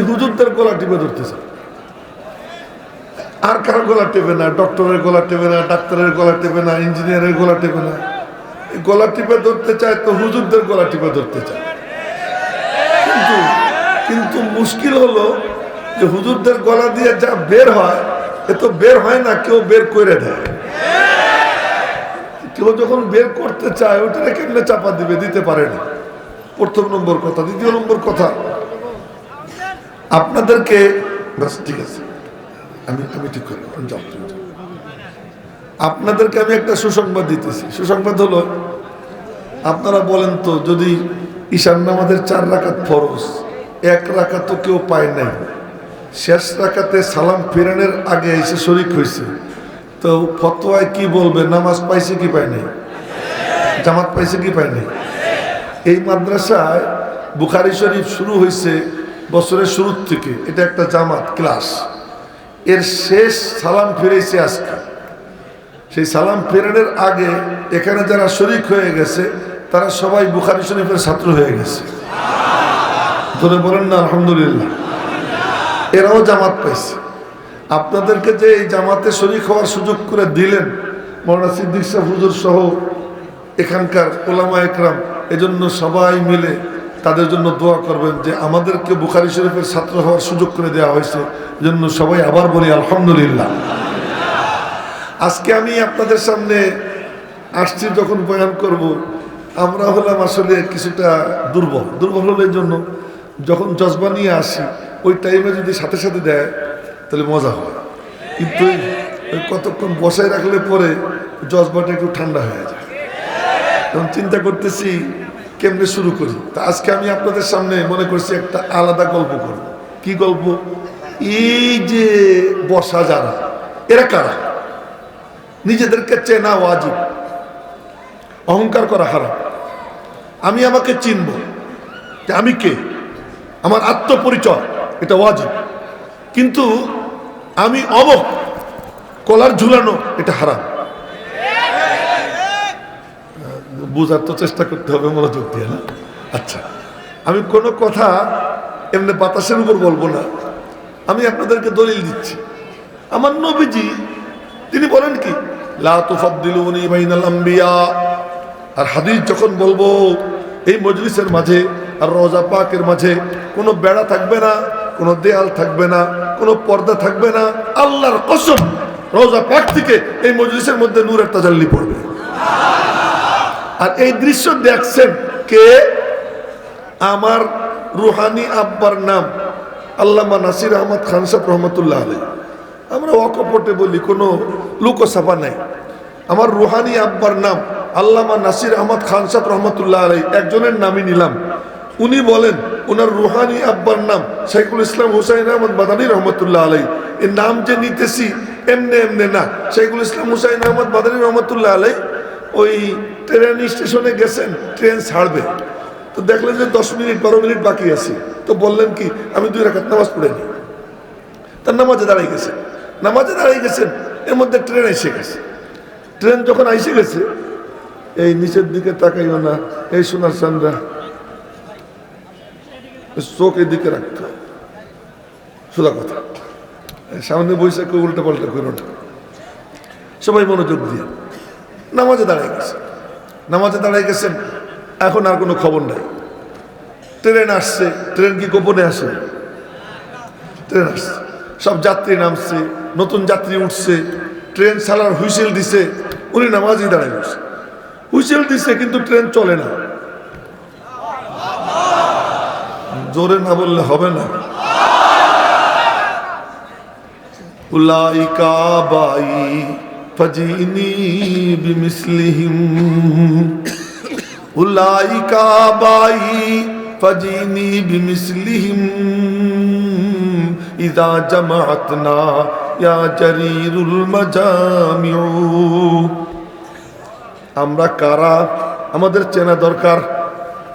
হুজুরদের গলা টিপে ধরতেছে, আর কারো গলা টেপে না, ডক্টরের গলা টেপে না, ডাক্তারের গলা টেপে না, ইঞ্জিনিয়ারের গলা টেপে না। গলা টিপে ধরতে চায় তো হুজুরদের গলা টিপে ধরতে চায়। কিন্তু কিন্তু মুশকিল হলো যে হুজুরদের গলা দিয়ে যা বের হয় এ তো বের হয় না, কেউ বের করে দেয়। কেউ যখন বের করতে চায় ওটা কেমনে চাপা দিবে, দিতে পারে না। প্রথম নম্বর কথা। দ্বিতীয় নম্বর কথা, আপনাদেরকে বাস ঠিক আছে, আমি ঠিক করে আপনাদেরকে আমি একটা সুসংবাদ দিতেছি। সুসংবাদ হলো, আপনারা বলেন তো, যদি ঈশান নামাজের 4 রাকাত ফরজ, 1 রাকাত তো কেউ পায় নাই, শেষ রাকাতে সালাম ফেরানোর আগে এসে শরীক হয়েছে, তো ফতোয়ায় কি বলবে? নামাজ পাইছে কি পায় নাই? জামাত পাইছে কি পায় নাই? এই মাদ্রাসায় বুখারী শরীফ শুরু হয়েছে বছরের শুরুর থেকে, এটা একটা জামাত ক্লাস, এর শেষ সালাম ফিরেছে আজকে। সেই সালাম ফেরানোর আগে এখানে যারা শরীক হয়ে গেছে তারা সবাই বুখারী শরীফের ছাত্র হয়ে গেছে। ধরে বলেন না আলহামদুলিল্লাহ। এরাও জামাত পাইছে। আপনাদেরকে যে এই জামাতে শরীক হওয়ার সুযোগ করে দিলেন মাওলানা সিদ্দিক সাহেব হুজুর সহ এখানকার উলামা একরাম, এজন্য সবাই মিলে তাদের জন্য দোয়া করবেন যে আমাদেরকে বুখারী শরীফের ছাত্র হওয়ার সুযোগ করে দেওয়া হয়েছে। এজন্য সবাই আবার বলি আলহামদুলিল্লাহ। আজকে আমি আপনাদের সামনে আসছি যখন বয়ান করব, আমরা হলাম আসলে কিছুটা দুর্বল হলো। এই জন্য যখন জজবা নিয়ে আসি ওই টাইমে যদি সাথে সাথে দেয় তাহলে মজা হয়, কিন্তু ওই কতক্ষণ বসায় রাখলে পরে জজবাটা একটু ঠান্ডা হয়ে যায়। তখন চিন্তা করতেছি কেমনে শুরু করি। তা আজকে আমি আপনাদের সামনে মনে করছি একটা আলাদা গল্প করব। কি গল্প? এই যে বসা যারা, এরা কারা? নিজেদেরকে চেনা ওয়াজিব, অহংকার করা হারাম। আমি আমাকে চিনব যে আমি কে, আমার আত্মপরিচয়, এটা ওয়াজিব। কিন্তু আমি অমক, কলার ঝুলানো, এটা হারাম। বোঝার তো চেষ্টা করতে হবে মনোযোগ দিয়ে, না? আচ্ছা, আমি কোনো কথা এমনি বাতাসের উপর বলবো না, আমি আপনাদেরকে দলিল দিচ্ছি। আমার নবীজি তিনি বলেন কি, লা তুফাদ্দিলুনি বাইনাল আম্বিয়া। আর হাদিস যখন বলবো, এই মজলিসের মাঝে আর রওজা পাকের মাঝে কোনো বেড়া থাকবে না, কোনো দেয়াল থাকবে না, কোনো পর্দা থাকবে না। আল্লাহর কসম, রওজা পাক থেকে এই মজলিসের মধ্যে নূরের তাজাল্লি পড়বে। আর এই দৃশ্য দেখছেন কে? আমার রুহানি আব্বার নাম আল্লামা নাসির আহমদ খান সাহেব রহমতুল্লাহ আলাইহি। আমরা অকপটে বলি, কোনো লুকোছাপা নাই। আমার রুহানি আব্বার নাম আল্লামা নাসির আহমদ খান সাহেব রহমতুল্লাহ আলাইহি, একজনের নামই নিলাম। উনি বলেন ওনার রুহানি আব্বার নাম শাইখুল ইসলাম হুসাইন আহমদ মাদানী রহমতুল্লাহ আলাইহি। এই নাম যে নিতেছি এমনি এমনি না। শাইখুল ইসলাম হুসাইন আহমদ মাদানী রহমতুল্লাহ আলাইহি ওই ট্রেন স্টেশনে গেছেন, ট্রেন ছাড়বে, তো দেখলেন যে 10 মিনিট 12 মিনিট বাকি আছে, তো বললেন কি আমি 2 রাকাত নামাজ পড়ে নি। তার নামাজে দাঁড়িয়ে গেছেন, এর মধ্যে ট্রেন এসে গেছে। ট্রেন যখন এসে গেছে, এই নিচের দিকে তাকাইও না, এই সোনার চান্দা, চোখ এদিকে রাখতে হবে, সোজা কথা। সামনে বসে কেউ উল্টা পাল্টা করো না, সবাই মনোযোগ দিয়ে। নামাজে দাঁড়ায় গেছেন, এখন আর কোনো খবর নাই। ট্রেন আসছে, ট্রেন কি গোপনে আসে? ট্রেন আসছে, সব যাত্রী নামছে, নতুন যাত্রী উঠছে, ট্রেন চালার হুইসেল দিছে, উনি নামাজই দাঁড়ায় গেছে। হুইসেল দিছে কিন্তু ট্রেন চলে না। জোরে না বললে হবে না। উলাইকা বাই ফাজিনি বিমিসলিহিম, উলাইকা বাই ফাজিনি বিমিসলিহিম ইযা জামাআতনা ইয়া জারিরুল মাজামিউ। আমরা কারা আমাদের চেনা দরকার,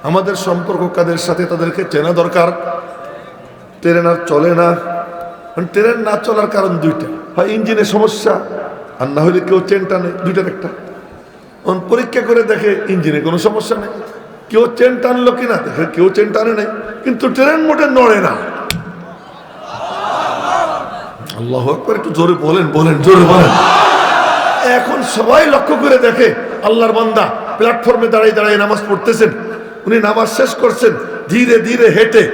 আমাদের সম্পর্ক কাদের সাথে তাদেরকে চেনা দরকার। ট্রেন আর চলে না। ট্রেন না চলার কারণ 2টা, হয় ইঞ্জিনের সমস্যা, আর না হলে কেউ চেন টানে, 2টার একটা। পরীক্ষা করে দেখে ইঞ্জিনে কোনো সমস্যা নেই, কেউ চেন টানলো কিনা দেখে কেউ চেন টানে নাই, কিন্তু ট্রেন মোটে নড়ে না। আল্লাহু আকবার, একটু জোরে বলেন, বলেন, জোরে বলেন। এখন সবাই লক্ষ্য করে দেখে আল্লাহর বান্দা প্ল্যাটফর্মে দাঁড়িয়ে দাঁড়িয়ে নামাজ পড়তেছেন। উনি নামাজ শেষ করছেন, ধীরে ধীরে হেঁটে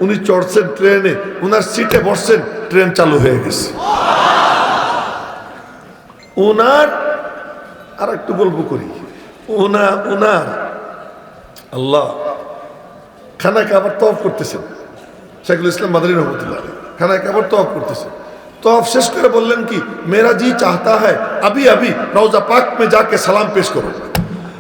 উনি চড়ছেন ট্রেনে, উনার সিটে বসছেন, ট্রেন চালু হয়ে গেছে। ওনার আর একটু গল্প করি, ওনার আল্লাহ খানায় কাবার তওয়াফ করতেছেন, শাইখুল ইসলাম মাদানী রহমতুল্লাহ খানায় কাবার তওয়াফ করতেছেন। তওয়াফ শেষ করে বললেন কি, মেরা জি চাহতা হ্যায় আবি আবি রওজা পাক মে যাকে সালাম পেশ করো।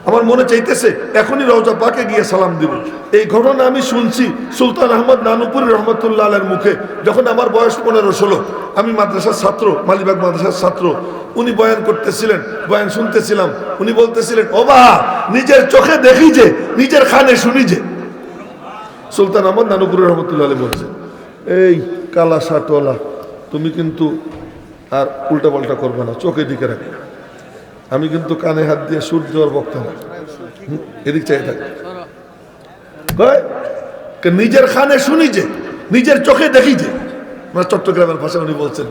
আমার মনে চাইতেছে এখনই রওজা পাকে গিয়ে সালাম দিব। এই ঘটনা আমি শুনছি সুলতান আহমদ নানুপুরি রহমতুল্লাহ আলাইহির মুখে, যখন আমার বয়স 15-16। আমি মাদ্রাসার ছাত্র, মালিবাগ মাদ্রাসার ছাত্র। উনি বয়ান করতেছিলেন, বয়ান শুনতেছিলাম। উনি বলতেছিলেন, ও বা নিজের চোখে দেখি যে, নিজের কানে শুনি যে। সুলতান আহমদ নানুপুরি রহমতুল্লাহ আলাইহি বলছেন, এই কালা শার্টওয়ালা, তুমি কিন্তু আর উল্টাপাল্টা করবে না, চোখে দিকে রাখবে। আমি কিন্তু কানে হাত দিয়ে সুর দেওয়ার বক্তা না, এদিক চাই থাকে। নিজের কানে শুনি যে, নিজের চোখে দেখি যে। চট্টগ্রামের ভাষা উনি বলছেন।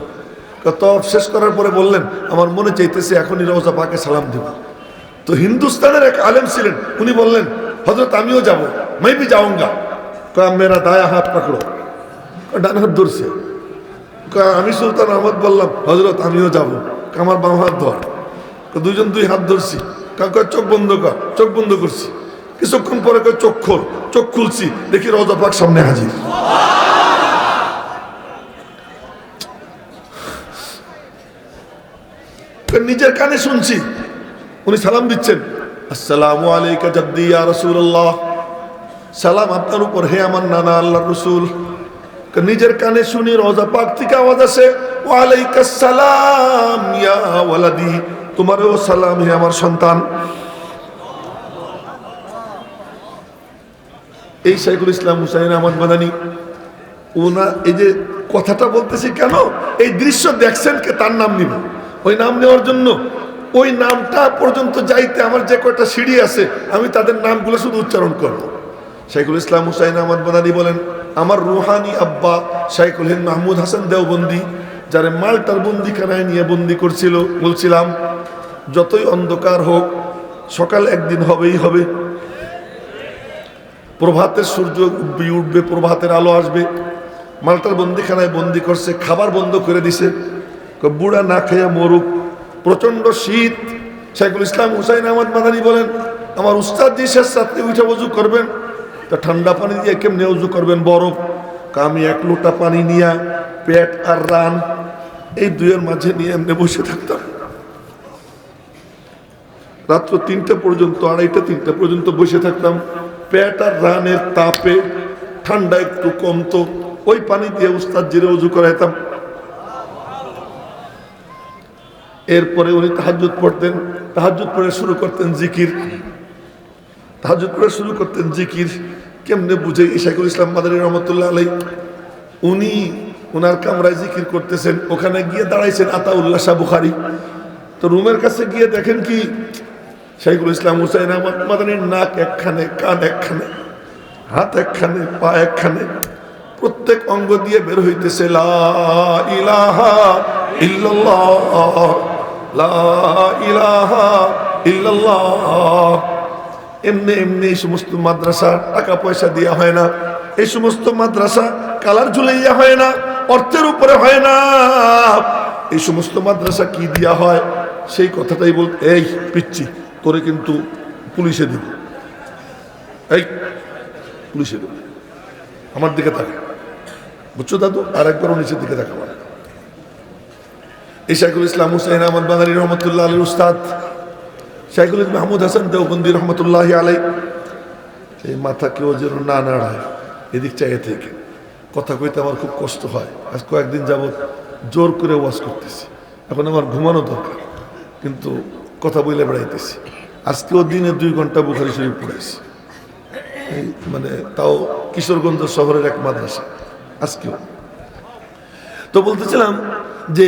তওয়াফ শেষ করার পরে বললেন, আমার মনে চাইতেছে এখনই রওজা পাকে সালাম দিব। তো হিন্দুস্তানের এক আলেম ছিলেন, উনি বললেন, হযরত আমিও যাব, मैं भी जाऊंगा। মেরা দায়া হাত পাকড়ো, ডান হাত ধরছে। আমি সুলতান আহমদ বললাম, হযরত আমিও যাব, আমার বাম হাত ধর। দুইজন দুই হাত ধরছি। চোখ বন্ধ কর, চোখ বন্ধ করছি। কিছুক্ষণ পরে চোখ খোল, চোখ খুলছি, দেখি রওজা পাক সামনে হাজির। নিজের কানে শুনছি, উনি সালাম দিচ্ছেন, আসসালামু আলাইকা জাদ্দি ইয়া রাসূলুল্লাহ, সালাম আপনার উপর হে আমার নানা আল্লাহর রাসূল। নিজের কানে শুনি রওজা পাক থেকে আওয়াজ আসে, ওয়া আলাইকাস সালাম ইয়া ওয়ালাদি, তোমারও সালাম হে আমার সন্তান। এই শাইখুল ইসলাম হুসাইন আহমদ মাদানী ওনা এই যে কথাটা বলতেছি কেন, এই দৃশ্য দেখছেন কে, তার নাম নিব। ওই নাম নেওয়ার জন্য ওই নামটা পর্যন্ত যাইতে আমার যে কয়টা সিঁড়ি আছে, আমি তাদের নামগুলো শুধু উচ্চারণ করব। শাইখুল ইসলাম হুসাইন আহমদ মাদানী বলেন, আমার রুহানি আব্বা শাইখুল হিন্দ মাহমুদ হাসান দেওবন্দি, যারা মাল্টার বন্দিখানায় নিয়ে বন্দি করছিল, বলছিলাম যতই অন্ধকার হোক সকাল একদিন হবেই হবে, প্রভাতের সূর্য উঠবে উঠবে, প্রভাতের আলো আসবে। মাল্টার বন্দিখানায় বন্দি করছে, খাবার বন্ধ করে দিছে, বুড়া না খেয়ে মরুক, প্রচন্ড শীত। শাইখুল ইসলাম হুসাইন আহমদ মাদানী বলেন, আমার উস্তাদ জি শেষ রাত্রে উঠে উজু করবেন, তা ঠান্ডা পানি দিয়ে কেমনে উজু করবেন, বরফ। আমি এক লোটা পানি নিয়ে পেট আর রান এই দুইয়ের মাঝে নিয়ে এমনি বসে থাকতাম। রাত্র 3টা পর্যন্ত, 2:30-3টা পর্যন্ত বসে থাকতাম। পেট আর রানের তাপে ঠান্ডা একটু কমতো, ওই পানি দিয়ে উস্তাদ জিরে উজু করাইতাম। এরপরে উনি তাহাজ্জুদ পড়তেন, তাহাজ্জুদ পড়ে শুরু করতেন জিকির, তাহাজ্জুদ পড়ে শুরু করতেন জিকির। কেমনে বুঝে, শাইখুল ইসলাম মাদানী রহমতুল্লাহ আলাইহি উনি ওনার কামরায় জিকির করতেছেন, ওখানে গিয়ে দাঁড়াইছেন আতাউল্লাহ শাহ বুখারী। তো রুমের কাছে গিয়ে দেখেন কি, শাইখুল ইসলাম হুসাইন আহমদ মাদানীর নাক একখানে, কান একখানে, হাত একখানে, পা একখানে, প্রত্যেক অঙ্গ দিয়ে বের হইতেছে লা ইলাহা ইল্লাল্লাহ, লা ইলাহা ইল্লাল্লাহ। এমনি এমনি এই সমস্ত মাদ্রাসা টাকা পয়সা দেওয়া হয় না, এই সমস্ত মাদ্রাসা কালার ঝুলাইয়া হয় না, অর্থের উপরে হয় না। এই সমস্ত মাদ্রাসা কি দিয়া হয়, সেই কথাটাই বল। এই পিচ্ছি, তোরে কিন্তু পুলিশে দিব, এই পুলিশে দিব, আমার দিকে তাকা, বুঝছো দাদু? আর একবারও নিচের দিকে তাকাবো না। এই শাইখুল ইসলাম হুসাইন আহমদ মাদানী রহমতুল্লাহ আলাইহির উস্তাদ শাইখুল মাহমুদ হাসান দেওবন্দি রহমতুল্লাহ আলাইহি, এই মাথা কেউ যেন না নাড়ায়, এদিক চাইয়ে থেকে কথা কইতে আমার খুব কষ্ট হয়। আজ কয়েকদিন যাবৎ জোর করে ওয়াজ করতেছি, এখন আমার ঘুমানো দরকার, কিন্তু কথা বলে বেড়াইতেছি। আজকেও দিনে 2 ঘন্টা বুখারী শরীফ পড়েছি, এই মানে তাও কিশোরগঞ্জ শহরের এক মাদ্রাসা, আজকেও। তো বলতেছিলাম যে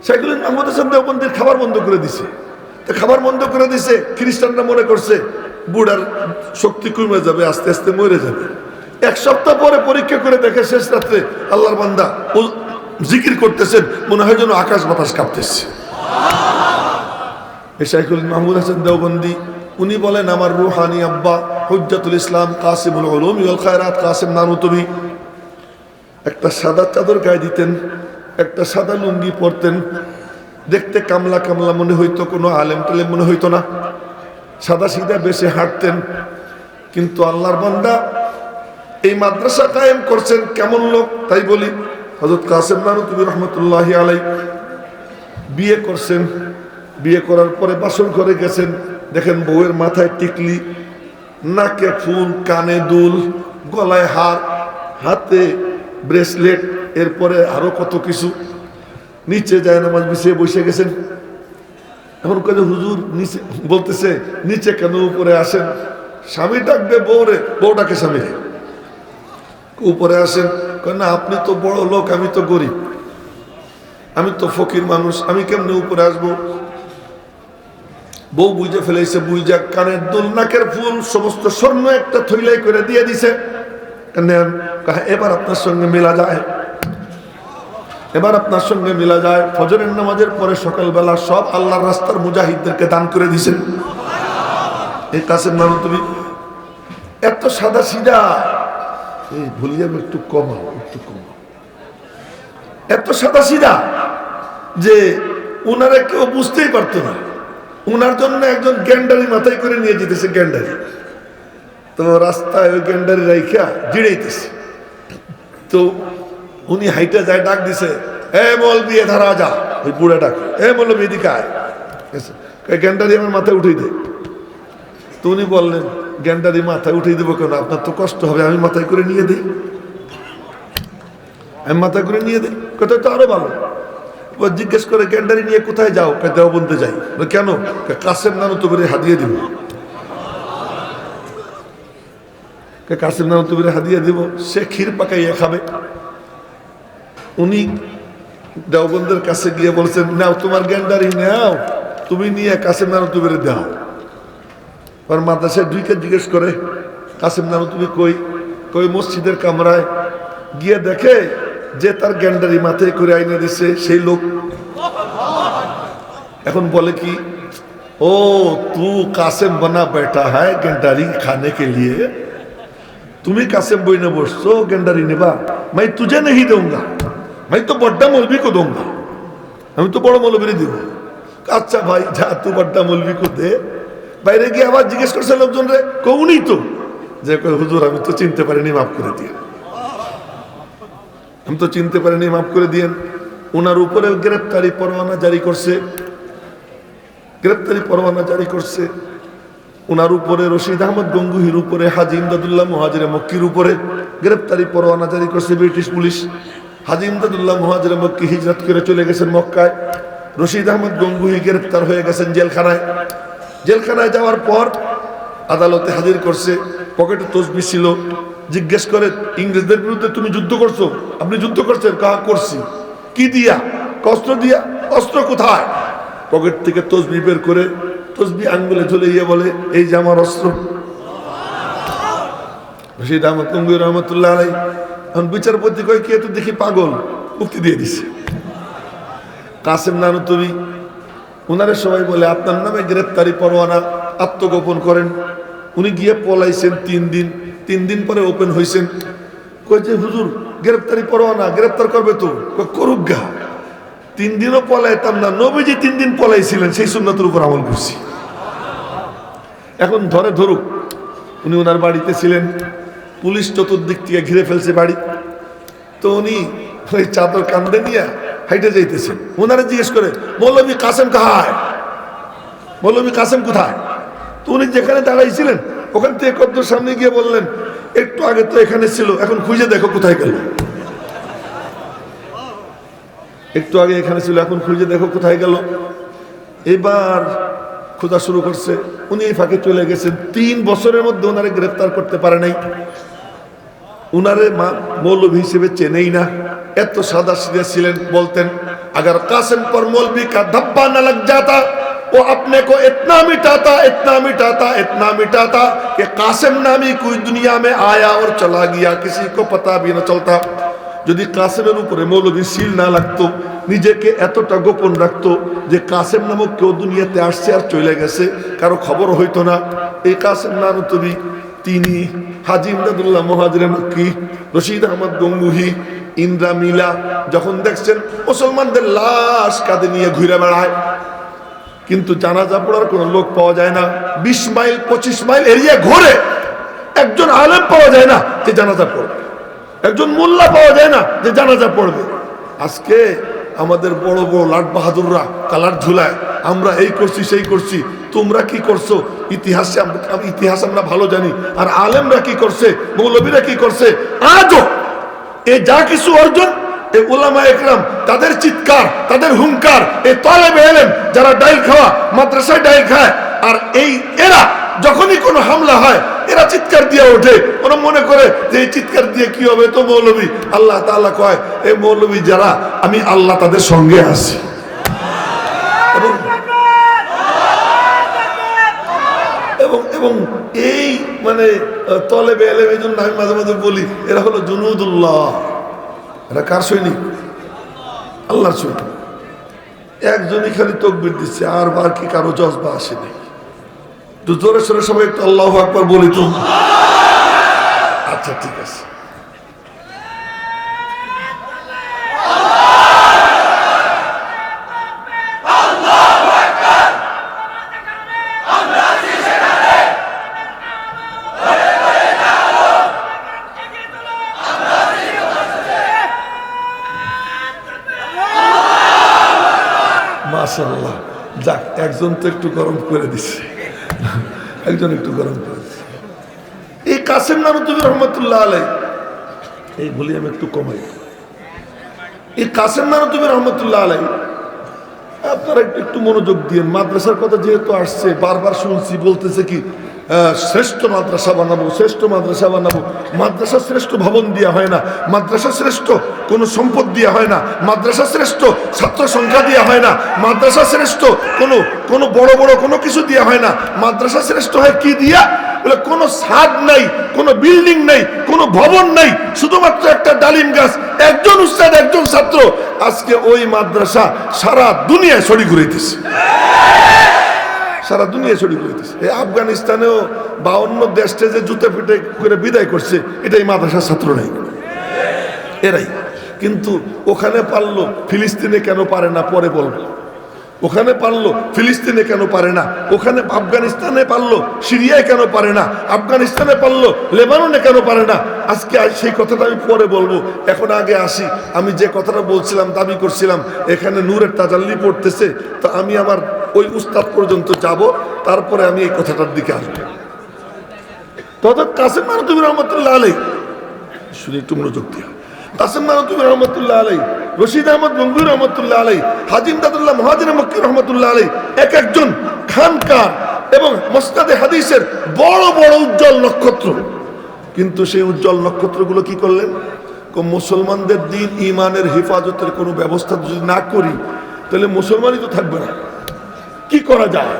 শাইখুল মাহমুদ হাসান দেওবন্দির খাবার বন্ধ করে দিছে। তো খাবার বন্ধ করে দিছে, খ্রিস্টানরা মনে করছে বুড়ার শক্তি কমে যাবে, আস্তে আস্তে মরে যাবে। 1 সপ্তাহ পরে পরীক্ষা করে দেখে শেষ রাত্রে আল্লাহর বান্দা জিকির করতেছেন, মনে হয় যেন আকাশ বাতাস কাঁপতেছে। শাইখুল মাহমুদ হাসান দেওবন্দি উনি বলেন, আমার রুহানি আব্বা হুজ্জাতুল ইসলাম কাসিমুল উলুম ওয়াল খায়রাত কাসিম নানুতুবি একটা সাদা চাদর গায়ে দিতেন, একটা সাদা লুঙ্গি পরতেন, দেখতে কামলা কামলা মনে হইতো, কোনো আলেম টালেম মনে হইতো না, সাদা সিধা বেশে হাঁটতেন। কিন্তু আল্লাহর বান্দা এই মাদ্রাসা কায়েম করছেন কেমন লোক তাই বলি। হযরত কাসিম নানুতুবি রহমতুল্লাহি আলাইহি বিয়ে করছেন, বিয়ে করার পরে বাসর ঘরে গেছেন, দেখেন বউয়ের মাথায় টিকলি, নাকে ফুল, কানে দুল, গলায় হার, হাতে ব্রেসলেট, এরপরে আরো কত কিছু। নিচে যায় নামাজ বিছিয়ে বসে গেছেন। এখন কাজে হুজুর নিচে, বলতেছে নিচে কেন উপরে আসেন? স্বামী ডাকবে বউরে, বউ ডাকে স্বামীরে, উপরে আসেন। না আপনি তো বড় লোক, আমি তো গরিব, আমি তো ফকির মানুষ, আমি কেমনে উপরে আসবো? বউ বুঝে ফেলেছে, বুঝা কানের দুল, নাকের ফুল সমস্ত স্বর্ণ একটা থইলাই করে দিয়ে দিছে। এবার আপনার সঙ্গে মিলা যায়, এবার আপনার সঙ্গে মিলা যায়। ফজরের নামাজের পরে সকালবেলা সব আল্লাহর রাস্তার মুজাহিদদেরকে দান করে দিছেন। এই কাসিম নানুতুবি এত সাদা সিধা, এই ভলিউম একটু কমাও, একটু কমাও, এত সাদা সিধা যে উনারা কেউ বুঝতেই পারতো না। উনার জন্য একজন গ্যান্ডারি মাথায় করে নিয়ে যেতেছে, গ্যান্ডারি। তো রাস্তায় ওই গ্যান্ডারি রাইখা জিড়াইতেছে। তো উনি হাইটা যায়, ডাক দিছে, এ মৌলবি এধার আজা, ওই বুড়া ডাক, এ মৌলবি এদিকে আয়, গ্যান্ডারি আমার মাথায় উঠিয়ে দে। তো উনি বললেন, গ্যান্ডারি মাথায় উঠিয়ে দেবো কেন, আপনার তো কষ্ট হবে, আমি মাথায় করে নিয়ে দিই, আমি মাথায় করে নিয়ে দিই। কোথায় তো আরো ভালো। জিজ্ঞেস করে গ্যান্ডারি নিয়ে কোথায় যাও? দেওবন্দে যাই। কেন? কাসিম নানুতুবিরে হাদিয়ে দিব, কাসিম নানুতুবিরে হাদিয়ে দিব, সে ক্ষীর পাকাইয়া খাবে। উনি দেওবন্দের কাছে গিয়ে বলছেন, নাও তোমার গ্যান্ডারি নাও, তুমি নিয়ে কাসিম নানুতুবিরে দাও। আর মাদ্রাসায় দুইকে জিজ্ঞেস করে, কাসিম নানুতুবি কই? কই মসজিদের কামরায়। গিয়ে দেখে যে তার গ্যান্ডারি মাথায় করে আইনে দিছে সেই লোক। এখন বলে কি, ও তু কাসিম বনা बैठा है গেন্ডারি খানে কে লিয়ে, তুমি কাসিম বইনে বসছো গেন্ডারি নেবা, मैं तुझे नहीं दूंगा, मैं तो बड्डा मौलवी को दूंगा, আমি তো বড় মৌলবীরে দিব। আচ্ছা ভাই যা, তুই বড্ডা মৌলবী কো দে। বাইরে গিয়ে আবার জিজ্ঞেস করছে লোকজন রে, কৌনি তো, যে হুজুর আমি তো চিনতে পারিনি, মাফ করে দিয়ে, আমি তো চিনতে পারিনি, মাফ করে দিয়েন। ওনার উপরে গ্রেপ্তারি পরোয়ানা জারি করছে, গ্রেপ্তারি পরোয়ানা জারি করছে। ওনার উপরে রশিদ আহমদ গঙ্গুহির উপরে, হাজি ইমদাদুল্লাহ মুহাজিরে মক্কির উপরে গ্রেপ্তারি পরোয়ানা জারি করছে ব্রিটিশ পুলিশ। হাজি ইমদাদুল্লাহ মুহাজিরে মক্কি হিজরত করে চলে গেছেন মক্কায়। রশিদ আহমদ গঙ্গুহি গ্রেপ্তার হয়ে গেছেন জেলখানায়। জেলখানায় যাওয়ার পর আদালতে হাজির করছে, পকেটে তসবিহ ছিল। জিজ্ঞেস করে, ইংরেজদের বিরুদ্ধে তুমি যুদ্ধ করছো? আপনি যুদ্ধ করছেন? কাহা করছি। কি দিয়া? অস্ত্র দিয়া। অস্ত্র কোথায়? পকেট থেকে তসবিহ বের করে তসবিহ আঙ্গুলে ঝুলে গিয়ে বলে, এই যে আমার অস্ত্র। রশিদ আহমদ গঙ্গুহি রহমতুল্লাহ আলাইহি, এখন বিচারপতি কয় কি, তো দেখি পাগল, মুক্তি দিয়ে দিছে। কাসিম নানুতুবি উনারে সবাই বলে, আপনার নামে গ্রেপ্তারি পরোয়ানা, আত্মগোপন করেন। উনি গিয়ে পলাইছেন 3 দিন, 3 দিন পরে ওপেন হয়েছেন। কই যে হুজুর গ্রেপ্তারি পরোয়ানা, গ্রেপ্তার করবে তো, করুক গা। 3 দিনও পলাইতাম না, নবীজি 3 দিন পলাইছিলেন, সেই সুন্নতের উপর আমল করছি। এখন ধরে ধরুক। উনি ওনার বাড়িতে ছিলেন, পুলিশ চতুর্দিক থেকে ঘিরে ফেলছে বাড়ি। তো উনি ওই চাদর কান্দে নিয়ে হাইটে যাইতেছেন। ওনারা জিজ্ঞেস করে, মৌলভী কাসেম কাহায়? মৌলভী কাসেম কোথায়? তো উনি যেখানে দাঁড়াইছিলেন ওখান থেকে কত সামনে গিয়ে বললেন, একটু আগে তো এখানে ছিল, এখন খুঁজে দেখো কোথায় গেল। একটু আগে এখানে ছিল, এখন খুঁজে দেখো কোথায় গেল। এবার খোঁজা শুরু করছে। উনি এই ফাঁকে চলে গেছেন। 3 বছরের মধ্যে ওনারে গ্রেফতার করতে পারে নাই। উনারে মৌলভী হিসেবে চেনেই না। এত সাদা সিধে ছিলেন। বলতেন, अगर कासिम पर मौलवी का धब्बा न लग जाता वो अपने को इतना मिटाता, इतना मिटाता, इतना मिटाता कि कासिम नामी कोई दुनिया में आया और चला गया, किसी को पता भी न चलता। যদি কাসেমের উপরে মৌলভী সিল না লাগতো, নিজেকে এতটা গোপন রাখতো যে কাসেম নামক কেউ দুনিয়াতে আসছে আর চলে গেছে, কারো খবর হইতো না। এই কাসেম নানুতুবি তিনি হাজী ইমদাদুল্লাহ মুহাজিরে মক্কি, রশিদ আহমদ গঙ্গুহি, ইন্দ্রা মিলা যখন দেখছেন মুসলমানদের লাশ কাঁধে নিয়ে ঘুরে বেড়ায়, কিন্তু জানাজা পড়ার কোনো লোক পাওয়া যায় না। 20 মাইল 25 মাইল এরিয়া ঘুরে একজন আলেম পাওয়া যায় না যে জানাজা পড়বে, একজন মোল্লা পাওয়া যায় না যে জানাজা পড়বে। আজকে আমাদের বড় বড় লাট বাহাদুররা কালার ঝুলায়, আমরা এই করছি সেই করছি, তোমরা কি করছো ইতিহাস আমরা ভালো জানি। আর আলেমরা কি করছে, মৌলবীরা কি করছে, আজও এ যা কিছু অর্জন এই উলামা একরাম তাদের চিৎকার, তাদের হুঙ্কার, এই তালেবে ইলম যারা ডাইল খাওয়া মাদ্রাসায় ডাইল খায়, আর এই এরা যখনই কোনো হামলা হয় এরা চিৎকার দিয়ে ওঠে। ওরা মনে করে যে এই চিৎকার দিয়ে কি হবে, তো মৌলবী। আল্লাহ তাআলা কয় এই মৌলবী যারা, আমি আল্লাহ তাদের সঙ্গে আছি। এবং এই মানে তলেবে ইলম, এই জন্য আমি মাঝে মাঝে বলি এরা হলো জুনুদুল্লাহ। এরা কার সৈনিক? আল্লাহর সৈনিক। একজনই খালি তাকবীর দিচ্ছে, আর বার কি কারো জজবা আসেনি। তো জোরে সোরে সবাই একটু আল্লাহু আকবার বলি তো। আচ্ছা ঠিক আছে। মাশাআল্লাহ, যাক একজন তো একটু গরম করে দিচ্ছে, একজন একটু গরম করে দিচ্ছে। এই কাসেম নানুতুবি রহমতুল্লাহ আলাইহি, এই বলি আমি একটু কমাই, এই কাসেম নানুতুবি রহমতুল্লাহ আলাইহি আপনারা একটু মনোযোগ দিয়ে, মাদ্রাসার কথা যেহেতু আসছে বারবার শুনছি, বলতেছে কি শ্রেষ্ঠ মাদ্রাসা বানাবো, শ্রেষ্ঠ মাদ্রাসা বানাবো। মাদ্রাসা শ্রেষ্ঠ ভবন দেওয়া হয় না, মাদ্রাসা শ্রেষ্ঠ কোনো সম্পদ দেওয়া হয় না, মাদ্রাসা শ্রেষ্ঠ ছাত্র সংখ্যা দেওয়া হয় না, মাদ্রাসা শ্রেষ্ঠ কোনো বড় বড় কোনো কিছু দেওয়া হয় না। মাদ্রাসা শ্রেষ্ঠ হয় কি দিয়া? বলে কোনো ছাদ নাই, কোনো বিল্ডিং নাই, কোনো ভবন নাই, শুধুমাত্র একটা ডালিম গাছ, একজন উস্তাদ, একজন ছাত্র। আজকে ওই মাদ্রাসা সারা দুনিয়ায় ছড়ি ঘুরাইতেছে, সারা দুনিয়া ছড়িয়ে পড়েছে। এই আফগানিস্তানেও 52 দেশে যে জুতে পিটে করে বিদায় করছে, এটাই মাদ্রাসার ছাত্র নাই, এরাই। কিন্তু ওখানে পারলো, ফিলিস্তিনে কেন পারে না পরে বলবো। ওখানে পারলো, ফিলিস্তিনে কেন পারে না, ওখানে আফগানিস্তানে পারলো, সিরিয়ায় কেন পারে না, আফগানিস্তানে পারলো, লেবাননে কেন পারে না। আজকে সেই কথাটা আমি পরে বলবো, এখন আগে আসি। আমি যে কথাটা বলছিলাম, দাবি করছিলাম এখানে নূরের তাজাল্লি পড়তেছে, তো আমি আমার ওই উস্তাদ পর্যন্ত যাব, তারপরে আমি এই কথাটার দিকে আসবো। তত কাসেম নানুতুবি রহমতুল্লাহ আলাইহি, শুধু একটু মনোযোগ দিয়া, কাসেম নানুতুবি রহমতুল্লাহ আলাইহি, রশিদ আহমদ গঙ্গুহি রহমতুল্লাহ আলাইহি, হাজী ইমদাদুল্লাহ মুহাজিরে মক্কি রহমতুল্লাহ আলাইহি এক একজন খানকার এবং মুসনাদে হাদিসের বড় বড় উজ্জ্বল নক্ষত্র। কিন্তু সেই উজ্জ্বল নক্ষত্রগুলো কি করলেন? মুসলমানদের দিন ইমানের হেফাজতের কোনো ব্যবস্থা যদি না করি, তাহলে মুসলমানই তো থাকবে না। কি করা যায়?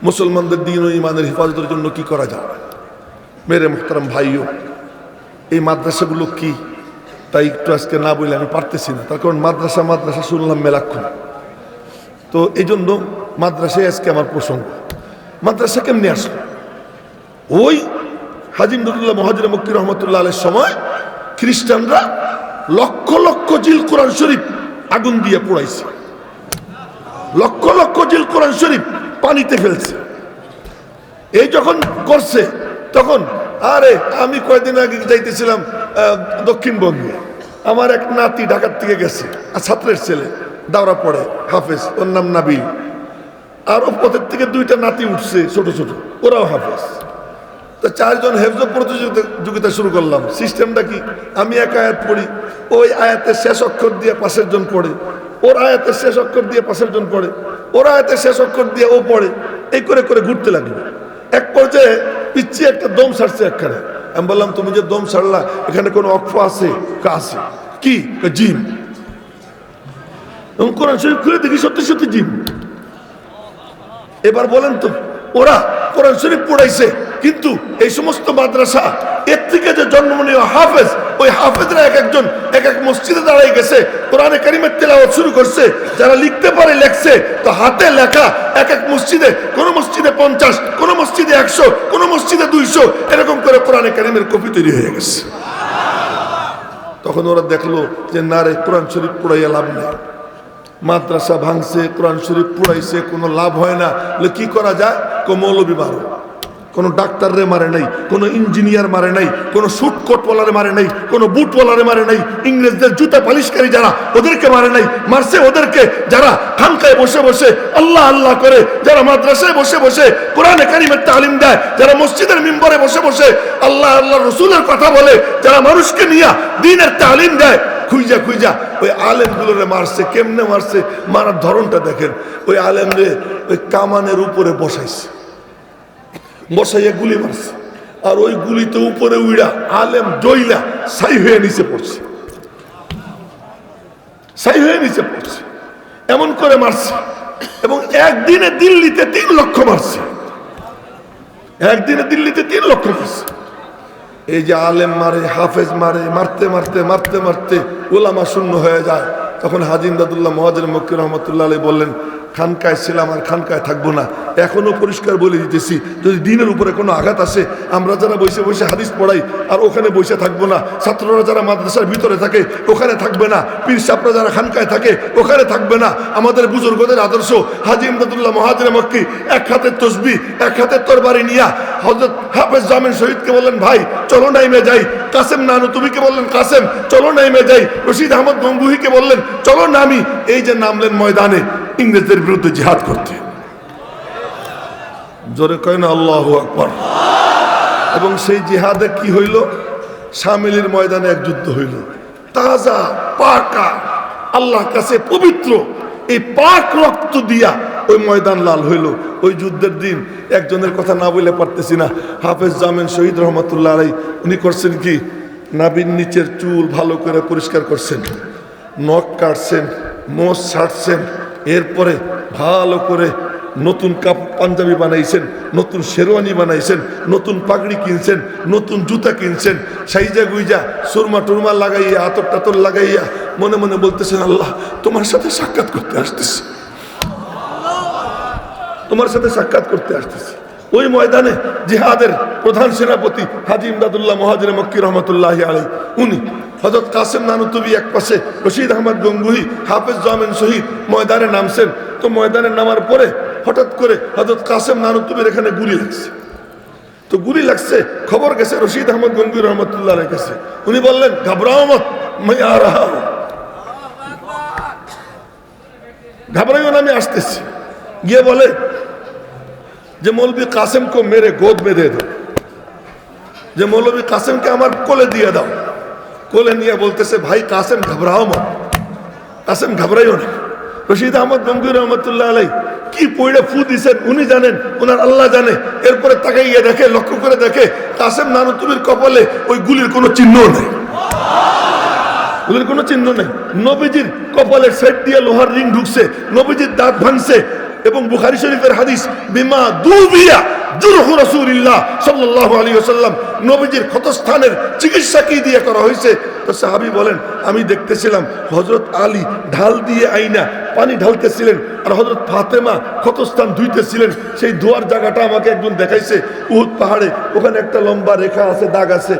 মুসলমানদের দিন ও ইমানের হেফাজতের জন্য কি করা যায়? মেরে মুহতারাম ভাইও, এই মাদ্রাসাগুলো কি, তাই একটু আজকে না বলে আমি পারতেছি না। তার কারণ মাদ্রাসা শুনলাম মেলাক্ষণ, তো এই জন্য মাদ্রাসায় আজকে আমার প্রসঙ্গ। মাদ্রাসা কেমনি আসলো? ওই হাজী ইমদাদুল্লাহ মুহাজিরে মক্কি রহমতুল্লাহ আলাইহির সময় খ্রিস্টানরা লক্ষ লক্ষ জিল কোরআন শরীফ আগুন দিয়ে পোড়াইছে, লক্ষ লক্ষ জিল কোরআন শরীফ পানিতে ফেলছে। এই যখন করছে তখন, আরে আমি কয়েকদিন আগে যাইতেছিলাম দক্ষিণবঙ্গে, আমার এক নাতি ঢাকার থেকে গেছে, আর ছাত্রের ছেলে দাওরা পড়ে, হাফেজ, ওর নাম নাবিল। আরো পথের থেকে 2টা নাতি উঠছে ছোট ছোট, ওরাও হাফেজ। তো 4 জন হেফজ প্রতিযোগিতা শুরু করলাম। সিস্টেমটা কি? আমি এক আয়াত পড়ি, ওই আয়াতের শেষ অক্ষর দিয়ে পাশের জন পড়ে, ওর আয়াতের শেষ অক্ষর দিয়ে পাশের জন পড়ে, ওর আয়াতের শেষ অক্ষর দিয়ে ও পড়ে, এই করে করে ঘুরতে লাগলো। এক পর্যায়ে পিছিয়ে একটা দম ছাড়ছে একখানে। আমি বললাম, তুমি যে দম ছাড়লা এখানে কোনো অক্ষ আছে? আছে। কি? জিম। কোরআন শরীফ খুলে দেখি সত্যি সত্যি জিম। এবার বলেন তো, ওরা কোরআন শরীফ পড়াইছে, কিন্তু এই সমস্ত মাদ্রাসা এর থেকে যে জন্ম নেওয়া হাফেজ, ওই হাফেজরা এক একজন এক এক মসজিদে দাঁড়াই গেছে, কোরআনে কারিমের তেলাওয়াত শুরু করছে। যারা লিখতে পারে লেখছে, তো হাতে লেখা এক এক মসজিদে, কোন মসজিদে 50, কোন মসজিদে 100, কোন মসজিদে 200, এরকম করে কোরআনে কারিমের কপি তৈরি হয়ে গেছে। তখন ওরা দেখলো যে না রে, কোরআন শরীফ পুরাইয়া লাভ নেই, মাদ্রাসা ভাঙছে, কোরআন শরীফ পুরাইছে, কোনো লাভ হয় না। কি করা যায়? মৌলবী মারো। কোনো ডাক্তাররে মারে নাই, কোনো ইঞ্জিনিয়ার মারে নাই, কোনো সুট কোটওয়ালারে মারে নাই, কোনো বুটওয়ালারে মারে নাই, ইংরেজদের জুতা পালিশকারী যারা, ওদেরকে মারে নাই। মারছে ওদেরকে যারা খানকায় বসে বসে আল্লাহ আল্লাহ করে, যারা মাদ্রাসায় বসে বসে কোরআনে কারিমের তালিম দেয়, যারা মসজিদের মিম্বরে বসে বসে আল্লাহ আল্লাহ রসুলের কথা বলে, যারা মানুষকে নিয়ে দ্বীনের তালিম দেয়, খুঁজা খুঁজা ওই আলেমগুলোরে মারছে। কেমনে মারছে? মারার ধরনটা দেখেন। ওই আলেমরে ওই কামানের উপরে বসাইছে, বসাইয়া গুলি মারছে, আর ওই গুলিতে উপরে উইড়া আলেম জইলা ছাই হয়ে নিচে পড়ছে, ছাই হয়ে নিচে পড়ছে। এমন করে মারছে। এবং একদিনে দিল্লিতে 3 লক্ষ মারছে, একদিনে দিল্লিতে 3 লক্ষ মারছে। এই যে আলেম মারে, হাফেজ মারে, মারতে মারতে মারতে মারতে ওলামা শূন্য হয়ে যায়। তখন হাজী ইমদাদুল্লাহ মুহাজির মক্কি রহমতুল্লাহ আলাইহি বললেন, খানকায় ছিলাম আর খানকায় থাকবো না। এখনো পরিষ্কার বলে দিতেছি, যদি দিনের উপরে কোনো আঘাত আসে, আমরা যারা বসে বসে হাদিস পড়াই আর ওখানে বসে থাকবো না, ছাত্ররা যারা মাদ্রাসার ভিতরে থাকে ওখানে থাকবে না, পীর সাহেবরা যারা খানকায় থাকে ওখানে থাকবে না। আমাদের বুজুর্গদের আদর্শ, হাজী ইমদাদুল্লাহ মুহাজির মক্কি এক হাতে তসবিহ এক হাতে তরবারি নিয়া হযরত হাফেজ জামিল শহীদকে বললেন, ভাই চলো নাইমে যাই। কাসেম নানুতুবিকে বললেন, কাসেম চলো নাইমে যাই। রশিদ আহমদ গঙ্গুহিকে বললেন, চলো নামি। এই যে নামলেন ময়দানে ইংরেজদের বিরুদ্ধে জিহাদ করতে। জোরে কয় না আল্লাহু আকবার। এবং সেই জিহাদে কি হইল? শামিলির ময়দানে এক যুদ্ধ হইল, তাজা পাকা আল্লাহর কাছে পবিত্র, এই পাক রক্ত দিয়া ওই ময়দান লাল হইল। ওই যুদ্ধের দিন একজনের কথা না বলে পারতেছি না, হাফেজ জামিল শহীদ রহমতুল্লাহ আলাইহি উনি করছেন কি, নাভির নিচের চুল ভালো করে পরিষ্কার করছেন, নখ কাটছেন, মোষ ছাড়ছেন, এরপরে ভালো করে নতুন পাঞ্জাবি বানাইছেন, নতুন শেরওয়ানি বানাইছেন, নতুন পাগড়ি কিনছেন, নতুন জুতা কিনছেন, সাইজা গুইজা সুরমা টুরমা লাগাইয়া আতর টাতর লাগাইয়া মনে মনে বলতেছেন, আল্লাহ তোমার সাথে সাক্ষাৎ করতে আসতেছি, তোমার সাথে সাক্ষাৎ করতে আসতেছি। ওই ময়দানে জিহাদের প্রধান সেনাপতি হাজী ইমদাদুল্লাহ মুহাজির মক্কি রহমতুল্লাহ আলাইহি, উনি হযরত কাসেম নানুতুবি এক পাশে, রশিদ আহমদ গঙ্গুহি, হাফেজ জামিল শহীদ ময়দানে নামছেন। তো ময়দানে নামার পরে হঠাৎ করে হযরত কাসেম নানুতুবির এখানে গুলি লাগছে। তো গুলি লাগছে, খবর গেছে রশিদ আহমদ গঙ্গুহি রহমতুল্লাহ আলাইহির কাছে। উনি বললেন, ঘাবড়াও মত, मैं आ रहा हूं, ঘাবড়াইও না, আমি আসতেছি। গিয়ে বলে যে মৌলভী কাসেম को मेरे गोद में दे दो, যে মৌলভী কাসেমকে আমার কোলে দিয়ে দাও। কোলে নিয়ে বলতেছে, ভাই কাসেম ঘাবড়াও মত, কাসেম ঘাবড়াইও না। রশিদ আহমদ গঙ্গুহি রহমতুল্লাহ আলাইহি কি পয়ড়া ফু দিছেন উনি জানেন, ওনার আল্লাহ জানে। এরপরে তাকাইয়ে দেখে, লক্ষ্য করে দেখে কাসেম নানুতুবির কপালে ওই গুলির কোনো চিহ্ন নেই, গুলির কোনো চিহ্ন নেই। নবীজির কপালের সাইড দিয়ে লোহার রিং ঢুকছে, নবীজির দাঁত ভাঙছে। এবং বুখারী শরীফের হাদিস, বিমা দুবিয়া জুরহু রাসূলুল্লাহ সাল্লাল্লাহু আলাইহি ওয়াসাল্লাম, নবীজির ক্ষতস্থানের চিকিৎসা কি দিয়ে করা হয়েছে? তো সাহাবী বলেন, আমি দেখতেছিলাম হযরত আলী ঢাল দিয়ে আইনা পানি ঢালতেছিলেন, আর হযরত ফাতেমা ক্ষতস্থান ধুইতেছিলেন। সেই ধোয়ার জায়গাটা আমাকে একজন দেখাইছে, উহুদ পাহাড়ে, ওখানে একটা লম্বা রেখা আছে, দাগ আছে,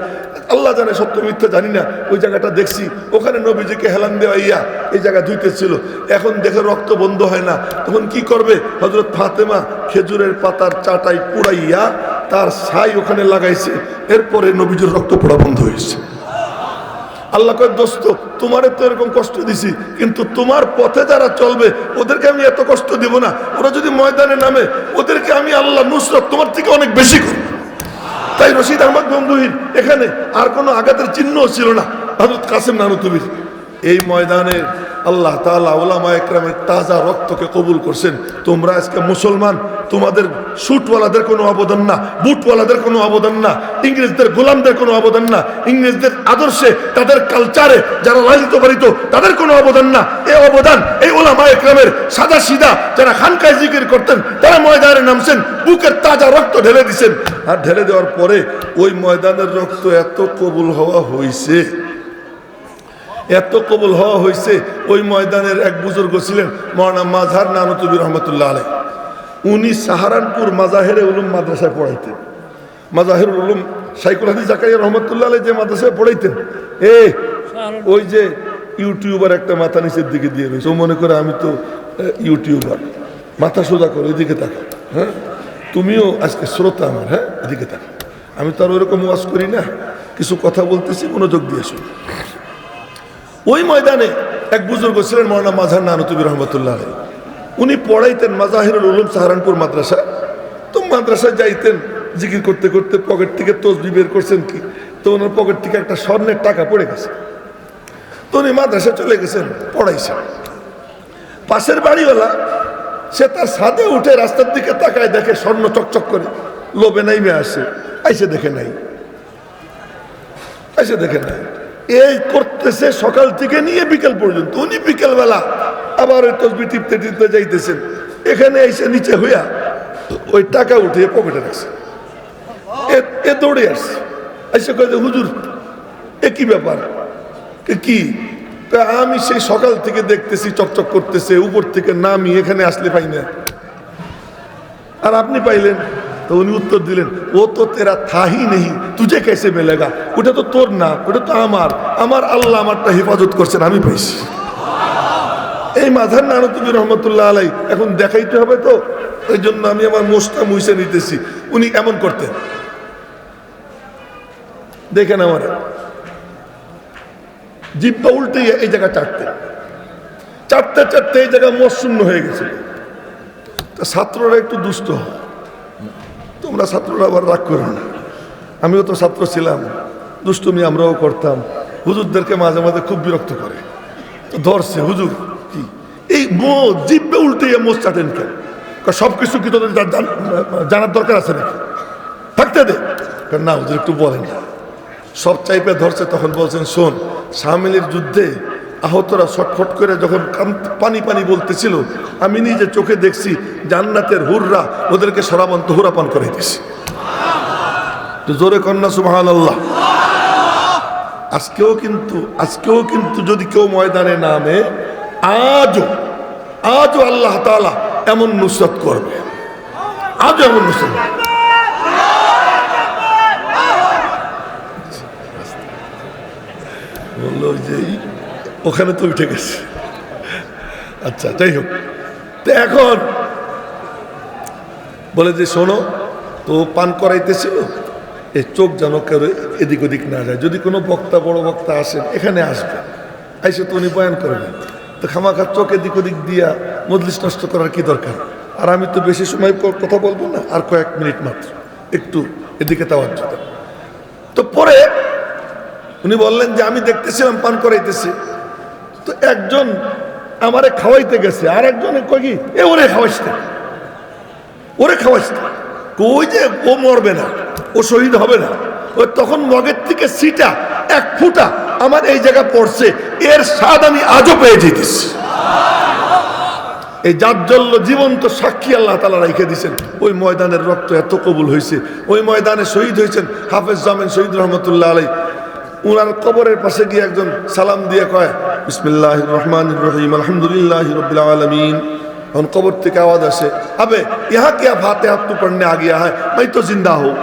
আল্লাহ জানে সত্য মিথ্যা জানি না, ওই জায়গাটা দেখছি, ওখানে নবীজিকে হেলান দেওয়াইয়া এই জায়গা ধুইতেছিল। এখন দেখে রক্ত বন্ধ হয় না, তখন কি করবে? হযরত ফাতেমা খেজুরের পাতার চাটাই পুড়াইয়া তার ছাই ওখানে লাগাইছে, এরপরে নবীজির রক্ত পড়া বন্ধ হয়েছে। আল্লাহ কয়, দোস্ত তোমারে তো এরকম কষ্ট দিছি, কিন্তু তোমার পথে যারা চলবে ওদেরকে আমি এত কষ্ট দিব না। ওরা যদি ময়দানে নামে, ওদেরকে আমি আল্লাহ নুসরত তোমার থেকে অনেক বেশি করব। তাই রশিদ আহমদ গঙ্গুহির এখানে আর কোনো আঘাতের চিহ্নও ছিল না হযরত কাসেম নানুতুবির। এই ময়দানে আল্লাহ তাআলা উলামা একরামের তাজা রক্তকে কবুল করছেন। তোমরা আজকে মুসলমান, তোমাদের শুটওয়ালাদের কোনো অবদান না, বুটওয়ালাদের কোনো অবদান না, ইংরেজদের গোলামদের কোনো অবদান না, ইংরেজদের আদর্শে তাদের কালচারে যারা লালিত পালিত তাদের কোনো অবদান না। এই অবদান এই উলামা একরামের সাদা সিধা যারা খানকায় জিকির করতেন তারা ময়দানে নামছেন, বুকের তাজা রক্ত ঢেলে দিছেন। আর ঢেলে দেওয়ার পরে ওই ময়দানের রক্ত এত কবুল হওয়া হয়েছে, এত কবুল হওয়া হয়েছে। ওই ময়দানের এক বুজুর্গ ছিলেন মাওলানা মাজহার নানুতুবি রহমতুল্লাহ আলাইহি। উনি সাহারানপুর মাজাহিরে উলুম মাদ্রাসায় পড়াইতেন। মাজাহিরুল উলুম শাইখুল হাদিস জাকারিয়া রহমতুল্লাহ আলাইহি যে মাদ্রাসায় পড়াইতেন, ওই যে ইউটিউবার একটা মাথা নিচের দিকে দিয়ে রয়েছে, ও মনে করে আমি তো ইউটিউবার। মাথা সোজা করো, এদিকে তাকা। হ্যাঁ, তুমিও আজকে শ্রোতা আমার। হ্যাঁ, এদিকে তাকা। আমি তো আর ওইরকম ওয়াজ করি না, কিছু কথা বলতেছি, মনোযোগ দিয়ে শুনি। ওই ময়দানে এক বুজুর্গ ছিলেন মাওলানা মাজহার নানুতুবি রহমতুল্লাহ আলাইহি। উনি পড়াইতেন মাজাহিরুল উলুম সাহারানপুর মাদ্রাসা। তো মাদ্রাসায় যাইতেন, জিকির করতে করতে পকেট থেকে তসবিহ বের করছেন কি, তো ওনার পকেট থেকে একটা স্বর্ণের টাকা পড়ে গেছে। তো উনি মাদ্রাসায় চলে গেছেন, পড়াইছেন। পাশের বাড়িওয়ালা সে তার ছাদে উঠে রাস্তার দিকে তাকায়, দেখে স্বর্ণ চকচক করে, লোভে নাইমে আসে, আইসে দেখে নাই, আইসে দেখে নাই। এই করতেছে সকাল থেকে নিয়ে বিকেল পর্যন্ত। উনি বিকেলবেলা আবার ওই তসবিহ টিপতে টিপতে যাইতেছেন, এখানে এসে নিচে হইয়া ওই টাকা উঠিয়ে পকেটে রাখছে। এ দৌড়ে আসছে, এসে কয়ে, হুজুর এ কি ব্যাপার? কি? আমি সেই সকাল থেকে দেখতেছি চকচক করতেছে, উপর থেকে নামি এখানে আসলে পাই না, আর আপনি পাইলেন? তো উনি উত্তর দিলেন, ও তো তেরা থাহি নেই, তুঝে কেসে মিলেগা? ওটা তো তোর না, ওটা তো আমার। আমার আল্লাহ আমারটা হেফাজত করছেন, আমি পাইছি। এই মাজহার নানুতুবি রহমতুল্লাহ আলাইহি এখন দেখাইতে হবে, তো এই জন্য আমি আমার মোষটা মুইসে নিতেছি। উনি এমন করতেন, দেখেন আমার জিব্বা উল্টে এই জায়গা চাটতে চাটতে চাটতে এই জায়গা মোষ শূন্য হয়ে গেছে। তা ছাত্ররা একটু দুষ্ট হয়, তোমরা ছাত্ররা আবার রাগ করো না, আমিও তো ছাত্র ছিলাম, দুষ্টুমি আমরাও করতাম। হুজুরদেরকে মাঝে মাঝে খুব বিরক্ত করে। তো ধরছে, হুজুর কি এই জিব্বে উল্টে মোষ চাটেন কেন? সব কিছু কি তোদের জানার দরকার আছে নাকি? থাকতে দে না, হুজুর একটু বলেন না। সব চাইপে ধরছে, তখন বলছেন, শোন, শামিলের যুদ্ধে আহতরা ছটফট করে যখন পানি পানি বলতেছিল, আমি নিজে চোখে দেখছি জান্নাতের হুররা ওদেরকে সরাবন্ত হুরাপান করে দিয়েছে। জোরে কন্যা সুবহানাল্লাহ। আজকেও কিন্তু যদি কেউ ময়দানে নামে, আজও আল্লাহ তাআলা এমন নুসরত করবে, আজও এমন নুসরত। বললো যে ওখানে তো উঠে গেছে। আচ্ছা, যাই হোক। তো এখন বলে যে, শোনো, তো পান করাইতেছিল, এই চোখ যেন কেউ এদিক ওদিক না যায়। যদি কোনো বক্তা, বড় বক্তা আসেন, এখানে আসবে, আইসে তো উনি বয়ান করবেন, তো খামাখার চোখ এদিক ওদিক দিয়া মজলিস নষ্ট করার কি দরকার? আর আমি তো বেশি সময় কথা বলবো না, আর কয়েক মিনিট মাত্র, একটু এদিকে তাওয়াজ্জুহ দাও। তো পরে উনি বললেন যে, আমি দেখতেছিলাম পান করাইতেছি, তো একজন আমারে খাওয়াইতে গেছে, আর একজনে কয় কি, ওরে খাওয়াইছে, ওরে খাওয়াইছে। কই যে ও মরবে না, ও শহীদ হবে না। ওই তখন মগের থেকে সিটা এক ফুটা আমার এই জায়গা পড়ছে, এর স্বাদ আমি আজও পেয়ে যেতেছি। এই জাজ্জল্য জীবন্ত সাক্ষী আল্লাহ তাআলা রেখে দিয়েছেন। ওই ময়দানের রক্ত এত কবুল হয়েছে। ওই ময়দানে শহীদ হয়েছেন হাফেজ জামিন শহীদ রহমতুল্লাহ আলাইহি। উনার কবরের পাশে গিয়ে একজন সালাম দিয়ে কয়, বিসমিল্লাহির রহমানির রহিম, আলহামদুলিল্লাহি রাব্বিল আলামিন। এখন কবর থেকে আওয়াজ আসে, আবে ইহা কিয়া ফাতিহা তু পড়নে আ গিয়া হ্যায়, मैं तो जिंदा हूं,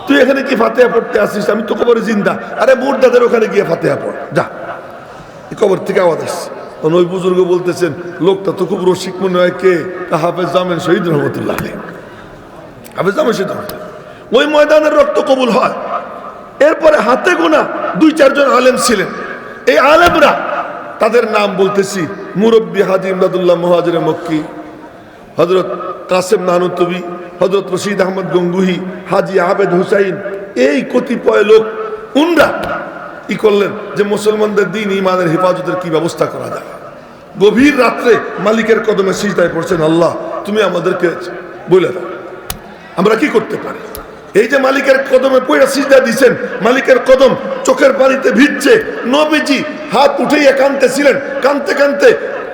তুই এখানে কি ফাতিহা পড়তে আসিস? আমি তো কবরে জিন্দা। আরে মুর্দাদের ওখানে গিয়ে ফাতিহা পড় যা। কবর থেকে আওয়াজ আসছে। ওই বুজুর্গ বলতেছেন, লোকটা তো খুব রসিক মনে হয়। কে? হাফেজ জামিন শহীদ রহমতুল্লাহ আলাইহি। হাফেজ জামিন শহীদ রহমতুল্লাহ। ওই ময়দানের রক্ত কবুল হয়। এরপরে হাতে গোনা 2-4 জন আলেম ছিলেন। এই আলেমরা, তাদের নাম বলতেছি, মুরব্বী হাজী ইমদাদুল্লাহ মুহাজিরে মক্কি, হযরত কাসেম নানুতুবি, হযরত রশিদ আহমদ গঙ্গুহি, হাজী আবেদ হুসাইন, এই কতিপয় লোক। উনরা কি করলেন যে মুসলমানদের দিন ইমানের হেফাজতের কি ব্যবস্থা করা যায়। গভীর রাত্রে মালিকের কদমে সিজদায় পড়ছেন, আল্লাহ তুমি আমাদেরকে বলে দাও আমরা কি করতে পারি। এই যে মালিকের কদমে পড়ে সিজদা দিছেন, মালিকের কদম চোখের পানিতে ভিজছে, নবীজি হাত উঠাইয়া কাঁদতেছিলেন, কাঁদতে কাঁদতে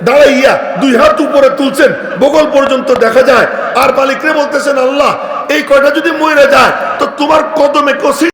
দাঁড়াইয়া দুই হাত উপরে তুলছেন, বগল পর্যন্ত দেখা যায়, আর মালিকরে বলতেছেন, আল্লাহ এই কয়টা যদি মরে যায় তো তোমার কদমে কষি